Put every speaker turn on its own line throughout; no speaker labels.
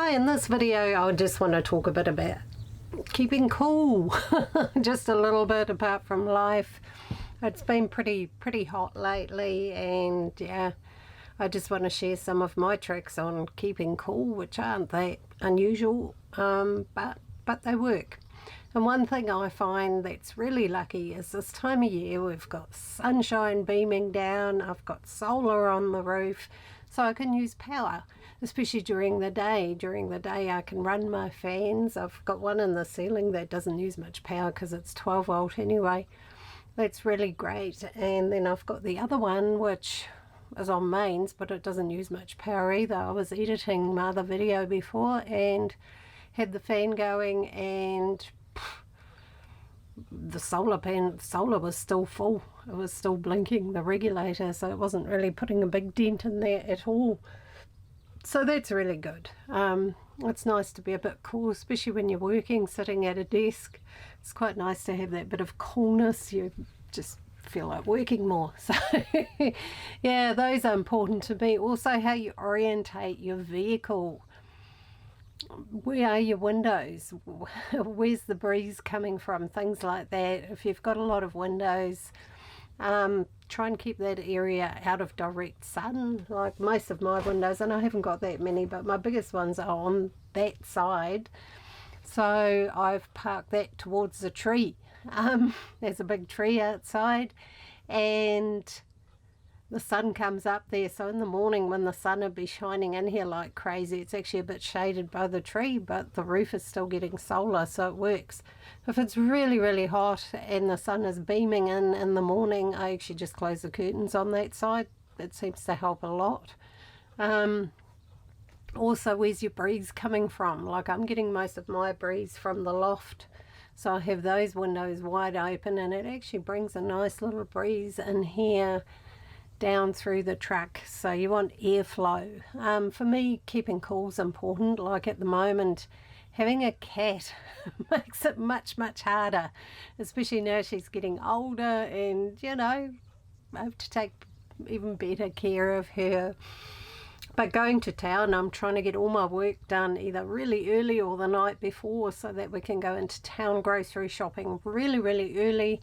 Hi, in this video I just want to talk a bit about keeping cool. Just a little bit apart from life. It's been pretty hot lately, and yeah, I just want to share some of my tricks on keeping cool, which aren't that unusual, but they work. And one thing I find that's really lucky is this time of year we've got sunshine beaming down, I've got solar on the roof, so I can use power, especially during the day. During the day I can run my fans. I've got one in the ceiling that doesn't use much power because it's 12 volt anyway. That's really great. And then I've got the other one which is on mains, but it doesn't use much power either. I was editing my other video before and had the fan going, and the solar was still full. It was still blinking, the regulator, so it wasn't really putting a big dent in there at all. So that's really good. It's nice to be a bit cool, especially when you're working, sitting at a desk. It's quite nice to have that bit of coolness. You just feel like working more. So yeah, those are important to me. Also, how you orientate your vehicle. Where are your windows? Where's the breeze coming from? Things like that. If you've got a lot of windows, try and keep that area out of direct sun. Like most of my windows, and I haven't got that many, but my biggest ones are on that side, so I've parked that towards the tree. There's a big tree outside and the sun comes up there, so in the morning when the sun would be shining in here like crazy, it's actually a bit shaded by the tree, but the roof is still getting solar, so it works. If it's really hot and the sun is beaming in the morning, I actually just close the curtains on that side. It seems to help a lot. Also, where's your breeze coming from? Like, I'm getting most of my breeze from the loft, so I have those windows wide open, and it actually brings a nice little breeze in here down through the truck. So you want airflow. For me, keeping cool is important. Like at the moment, having a cat makes it much harder, especially now she's getting older, and you know, I have to take even better care of her. But going to town, I'm trying to get all my work done either really early or the night before, so that we can go into town grocery shopping really early.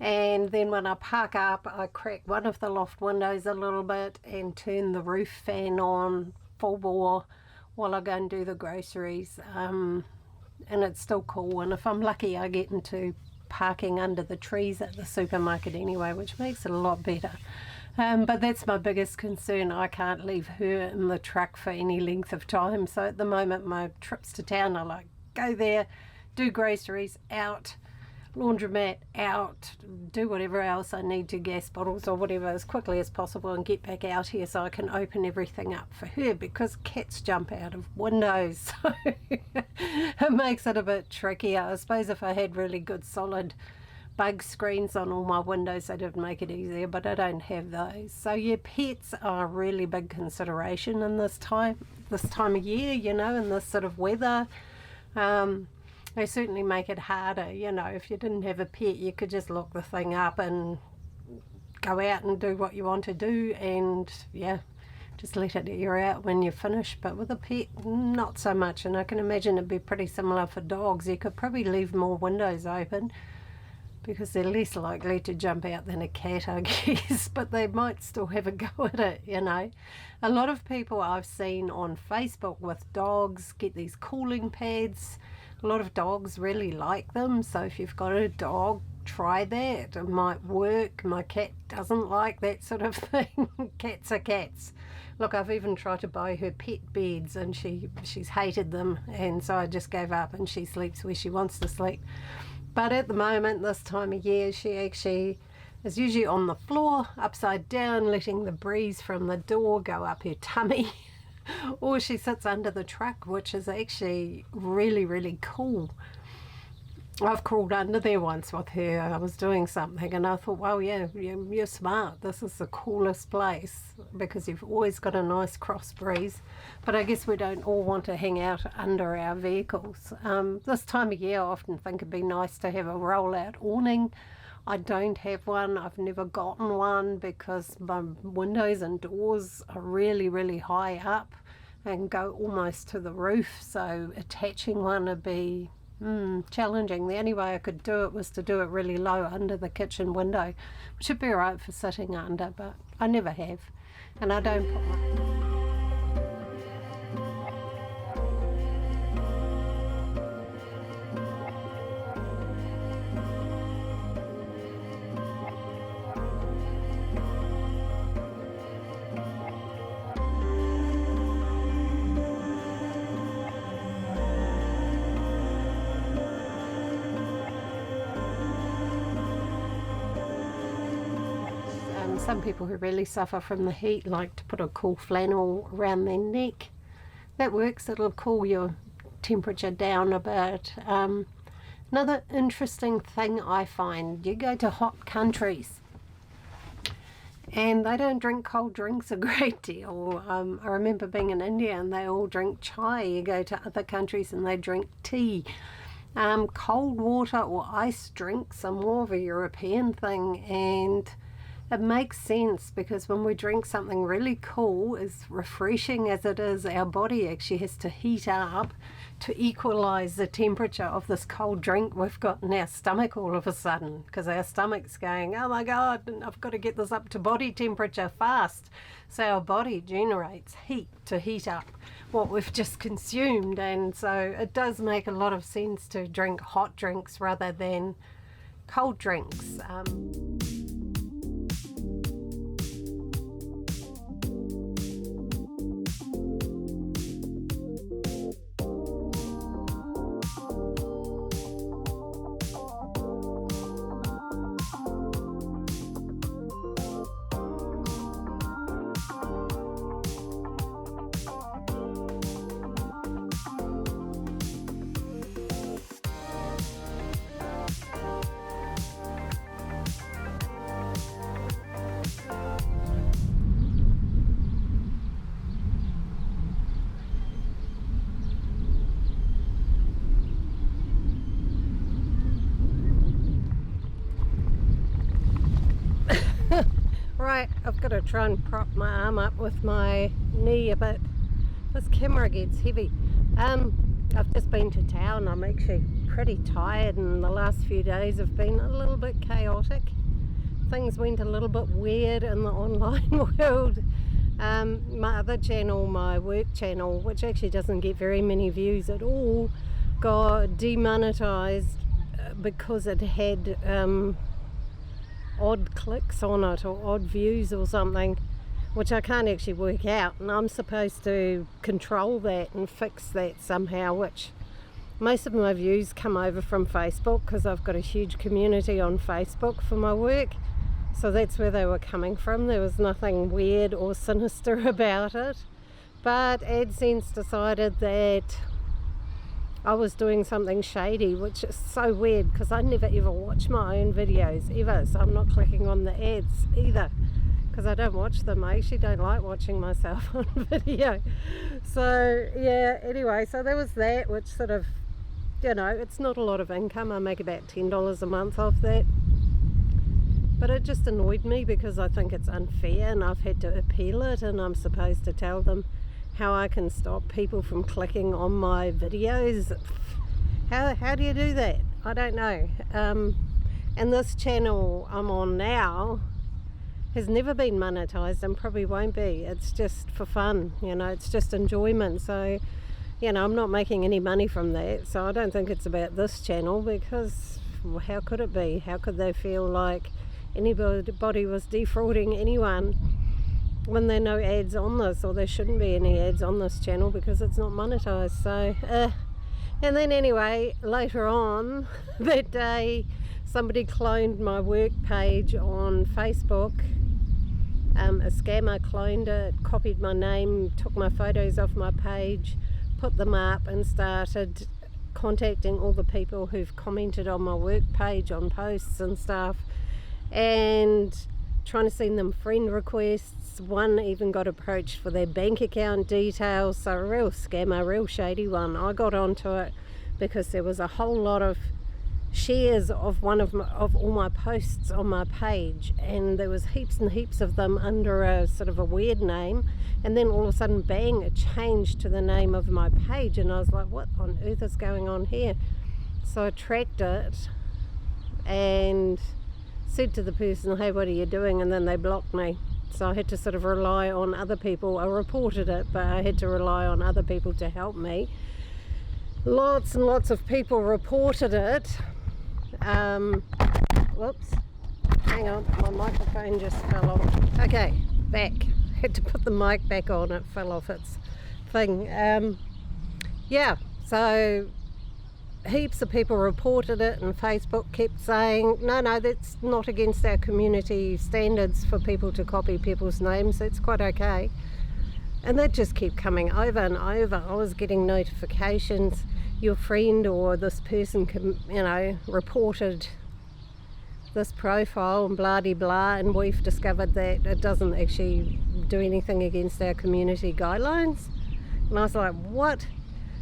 And then when I park up, I crack one of the loft windows a little bit and turn the roof fan on full bore while I go and do the groceries. And it's still cool, and if I'm lucky I get into parking under the trees at the supermarket anyway, which makes it a lot better. But that's my biggest concern. I can't leave her in the truck for any length of time, so at the moment my trips to town are like, go there, do groceries, out, laundromat, out, do whatever else I need to, gas bottles or whatever, as quickly as possible, and get back out here so I can open everything up for her, because cats jump out of windows, so it makes it a bit trickier. I suppose if I had really good solid bug screens on all my windows, that would make it easier, but I don't have those. So yeah, pets are a really big consideration in this time of year, you know, in this sort of weather. They certainly make it harder. You know, if you didn't have a pet, you could just lock the thing up and go out and do what you want to do, and yeah, just let it air out when you finish. But with a pet, not so much. And I can imagine it'd be pretty similar for dogs. You could probably leave more windows open because they're less likely to jump out than a cat, I guess, but they might still have a go at it, you know. A lot of people I've seen on Facebook with dogs get these cooling pads. A lot of dogs really like them, so if you've got a dog, try that. It might work. My cat doesn't like that sort of thing. Cats are cats. Look, I've even tried to buy her pet beds, and she's hated them, and so I just gave up, and she sleeps where she wants to sleep. But at the moment, this time of year, she actually is usually on the floor, upside down, letting the breeze from the door go up her tummy. Or she sits under the truck, which is actually really cool. I've crawled under there once with her. I was doing something and I thought, well, yeah, you're smart. This is the coolest place because you've always got a nice cross breeze. But I guess we don't all want to hang out under our vehicles. This time of year, I often think it'd be nice to have a roll-out awning. I don't have one. I've never gotten one because my windows and doors are really high up. and go almost to the roof, so attaching one would be challenging. The only way I could do it was to do it really low under the kitchen window, which would be right for sitting under, but I never have, and I don't put my... Some people who really suffer from the heat like to put a cool flannel around their neck. That works, it'll cool your temperature down a bit. Another interesting thing I find, you go to hot countries and they don't drink cold drinks a great deal. I remember being in India and they all drink chai. You go to other countries and they drink tea. Cold water or iced drinks are more of a European thing, and it makes sense because when we drink something really cool, as refreshing as it is, our body actually has to heat up to equalize the temperature of this cold drink we've got in our stomach all of a sudden, because our stomach's going, oh my God, I've got to get this up to body temperature fast. So our body generates heat to heat up what we've just consumed, and so it does make a lot of sense to drink hot drinks rather than cold drinks. Right, I've got to try and prop my arm up with my knee a bit. This camera gets heavy. I've just been to town. I'm actually pretty tired, and the last few days have been a little bit chaotic. Things went a little bit weird in the online world. My other channel, my work channel, which actually doesn't get very many views at all, got demonetized because it had odd clicks on it or odd views or something, which I can't actually work out, and I'm supposed to control that and fix that somehow, which most of my views come over from Facebook because I've got a huge community on Facebook for my work, so that's where they were coming from. There was nothing weird or sinister about it, but AdSense decided that I was doing something shady, which is so weird because I never ever watch my own videos ever, so I'm not clicking on the ads either because I don't watch them. I actually don't like watching myself on video. So yeah, anyway, so there was that, which sort of, you know, it's not a lot of income. I make about $10 a month off that, but it just annoyed me because I think it's unfair, and I've had to appeal it, and I'm supposed to tell them how I can stop people from clicking on my videos. How do you do that? I don't know. And this channel I'm on now has never been monetized and probably won't be. It's just for fun, you know, it's just enjoyment. So, you know, I'm not making any money from that, so I don't think it's about this channel, because how could it be? How could they feel like anybody was defrauding anyone when there are no ads on this, or there shouldn't be any ads on this channel because it's not monetized? So and then anyway, later on that day, somebody cloned my work page on Facebook. A scammer cloned it, copied my name, took my photos off my page, put them up, and started contacting all the people who've commented on my work page on posts and stuff, and trying to send them friend requests. One even got approached for their bank account details, so a real scammer, real shady one. I got onto it because there was a whole lot of shares of of all my posts on my page, and there was heaps and heaps of them under a sort of a weird name, and then all of a sudden bang, it changed to the name of my page, and I was like, what on earth is going on here? So I tracked it and said to the person, hey, what are you doing? And then they blocked me. So I had to sort of rely on other people. I reported it, but I had to rely on other people to help me. Lots and lots of people reported it. Whoops, hang on, my microphone just fell off. Okay, back. Had to put the mic back on, it fell off its thing. Yeah, so heaps of people reported it, and Facebook kept saying, no, that's not against our community standards for people to copy people's names, it's quite okay. And that just kept coming over and over. I was getting notifications, your friend or this person, reported this profile and blah de blah, and we've discovered that it doesn't actually do anything against our community guidelines. And I was like, what?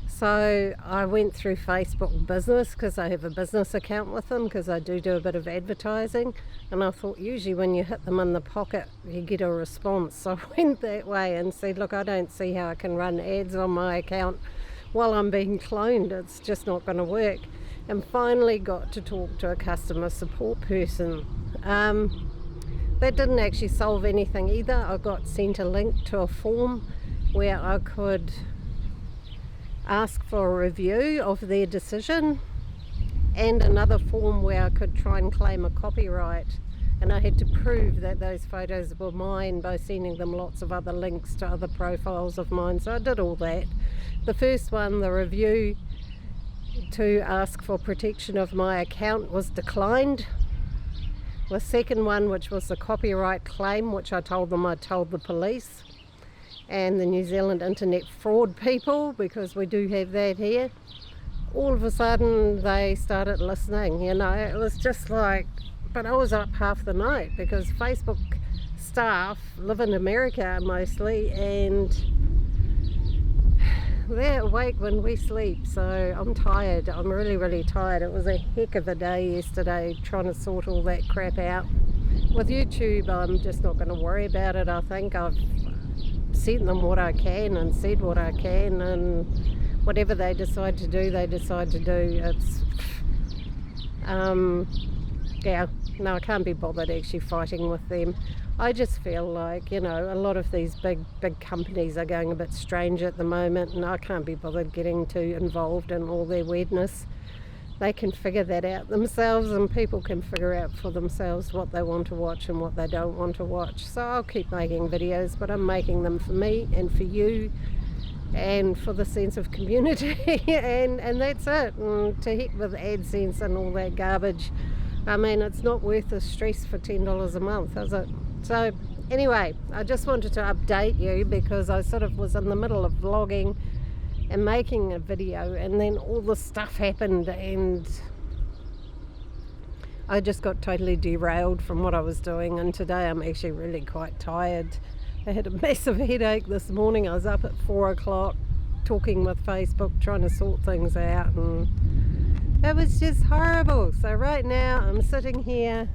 So I went through Facebook Business, because I have a business account with them, because I do a bit of advertising, and I thought usually when you hit them in the pocket you get a response. So I went that way and said, look, I don't see how I can run ads on my account while I'm being cloned. It's just not going to work. And finally got to talk to a customer support person. That didn't actually solve anything either. I got sent a link to a form where I could ask for a review of their decision, and another form where I could try and claim a copyright, and I had to prove that those photos were mine by sending them lots of other links to other profiles of mine. So I did all that. The first one, the review to ask for protection of my account, was declined. The second one, which was the copyright claim, which I told them I'd told the police and the New Zealand internet fraud people, because we do have that here, all of a sudden they started listening. It was just like, but I was up half the night, because Facebook staff live in America mostly, and they're awake when we sleep. So I'm tired. I'm really tired. It was a heck of a day yesterday trying to sort all that crap out. With YouTube, I'm just not going to worry about it. I think I've sent them what I can and said what I can, and whatever they decide to do, they decide to do. It's yeah, no, I can't be bothered actually fighting with them. I just feel like, a lot of these big companies are going a bit strange at the moment, and I can't be bothered getting too involved in all their weirdness. They can figure that out themselves, and people can figure out for themselves what they want to watch and what they don't want to watch. So I'll keep making videos, but I'm making them for me and for you and for the sense of community and that's it. And to heck with AdSense and all that garbage. I mean, it's not worth the stress for $10 a month, is it? So anyway, I just wanted to update you, because I sort of was in the middle of vlogging and making a video, and then all this stuff happened, and I just got totally derailed from what I was doing. And today I'm actually really quite tired. I had a massive headache this morning. I was up at 4 o'clock talking with Facebook, trying to sort things out, and it was just horrible. So right now I'm sitting here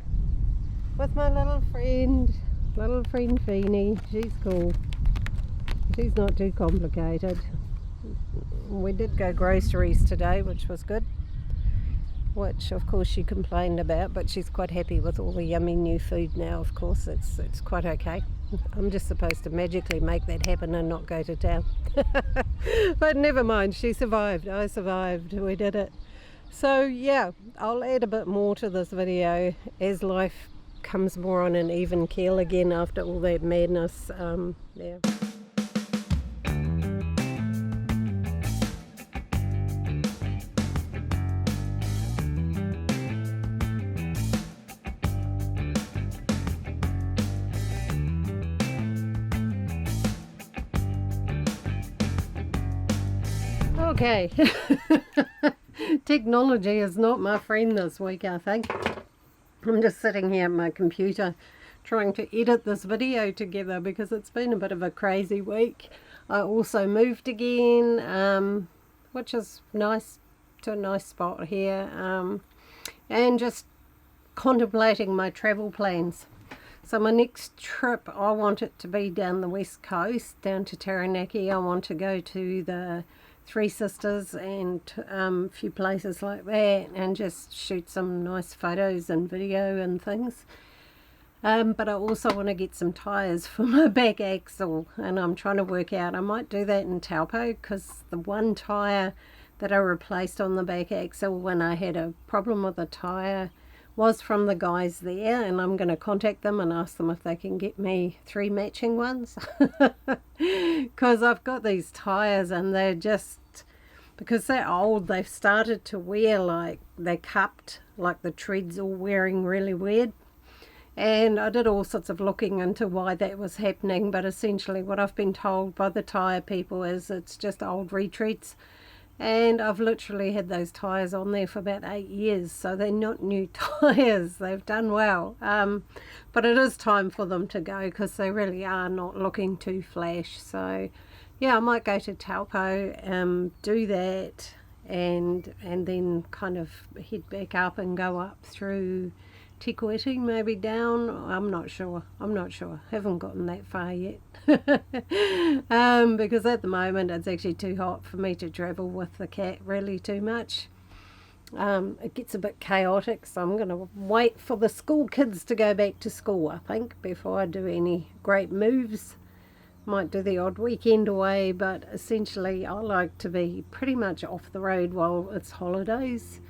with my little friend Feenie. She's cool. She's not too complicated. We did go groceries today, which was good, which of course she complained about, but she's quite happy with all the yummy new food now. Of course, it's quite okay. I'm just supposed to magically make that happen and not go to town. But never mind, she survived. I survived. We did it. So yeah, I'll add a bit more to this video as life comes more on an even keel again after all that madness. Yeah. Okay. Technology is not my friend this week, I think. I'm just sitting here at my computer trying to edit this video together, because it's been a bit of a crazy week. I also moved again, which is nice, to a nice spot here. and just contemplating my travel plans. So my next trip, I want it to be down the west coast, down to Taranaki. I want to go to the Three Sisters and a few places like that, and just shoot some nice photos and video and things. But I also want to get some tyres for my back axle, and I'm trying to work out, I might do that in Taupo, because the one tyre that I replaced on the back axle when I had a problem with the tyre was from the guys there, and I'm going to contact them and ask them if they can get me 3 matching ones, because I've got these tyres and they're just, because they're old, they've started to wear like they're cupped, like the tread's all wearing really weird. And I did all sorts of looking into why that was happening, but essentially what I've been told by the tyre people is it's just old retreads. And I've literally had those tyres on there for about 8 years, so they're not new tyres. They've done well. But it is time for them to go, because they really are not looking too flash. So yeah, I might go to Taupo, do that, and then kind of head back up and go up through Te Koeti, maybe down. I'm not sure. Haven't gotten that far yet. Because at the moment it's actually too hot for me to travel with the cat really too much. It gets a bit chaotic, so I'm going to wait for the school kids to go back to school, I think, before I do any great moves. Might do the odd weekend away, but essentially I like to be pretty much off the road while it's holidays,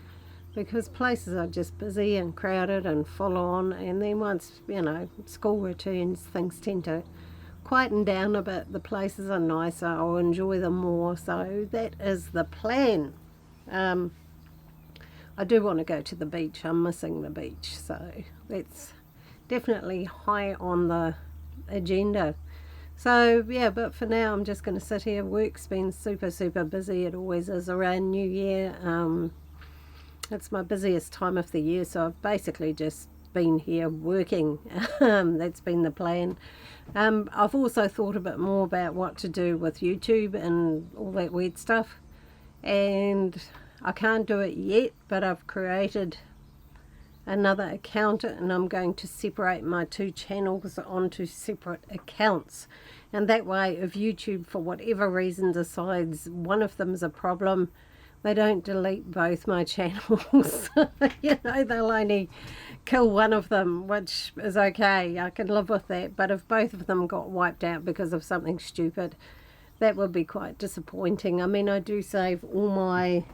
because places are just busy and crowded and full on, and then once, school returns, things tend to quieten down a bit. The places are nicer, I'll enjoy them more, so that is the plan. I do want to go to the beach. I'm missing the beach, so that's definitely high on the agenda. So yeah, but for now I'm just going to sit here. Work's been super busy. It always is around New Year. It's my busiest time of the year, so I've basically just been here working. That's been the plan. I've also thought a bit more about what to do with YouTube and all that weird stuff, and I can't do it yet, but I've created another account, and I'm going to separate my 2 channels onto separate accounts, and that way if YouTube for whatever reason decides one of them's a problem, they don't delete both my channels. They'll only kill one of them, which is okay. I can live with that. But if both of them got wiped out because of something stupid, that would be quite disappointing. I mean, I do save all my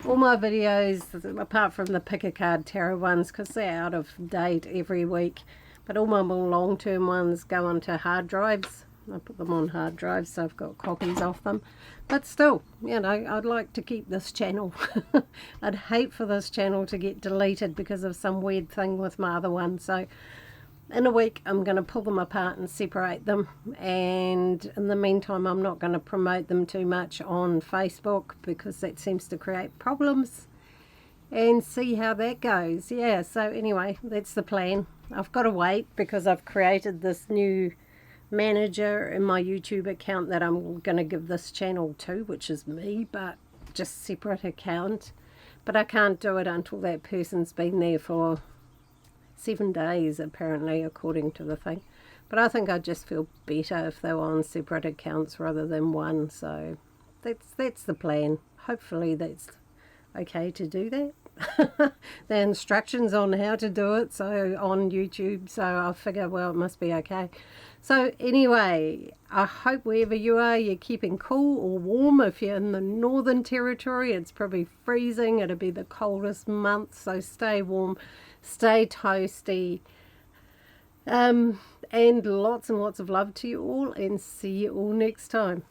videos, apart from the pick a card tarot ones, because they're out of date every week. But all my more long-term ones go onto hard drives. I put them on hard drives, so I've got copies of them. But still, I'd like to keep this channel. I'd hate for this channel to get deleted because of some weird thing with my other one. So in a week I'm going to pull them apart and separate them, and in the meantime I'm not going to promote them too much on Facebook, because that seems to create problems, and see how that goes. Yeah, so anyway, that's the plan. I've got to wait, because I've created this new manager in my YouTube account that I'm going to give this channel to, which is me, but just separate account. But I can't do it until that person's been there for 7 days, apparently, according to the thing. But I think I'd just feel better if they were on separate accounts rather than one. So that's the plan. Hopefully that's okay to do that. The instructions on how to do it, so on YouTube, so I figure, well, it must be okay. So anyway, I hope wherever you are, you're keeping cool or warm. If you're in the Northern Territory, it's probably freezing. It'll be the coldest month, so stay warm, stay toasty, and lots of love to you all, and see you all next time.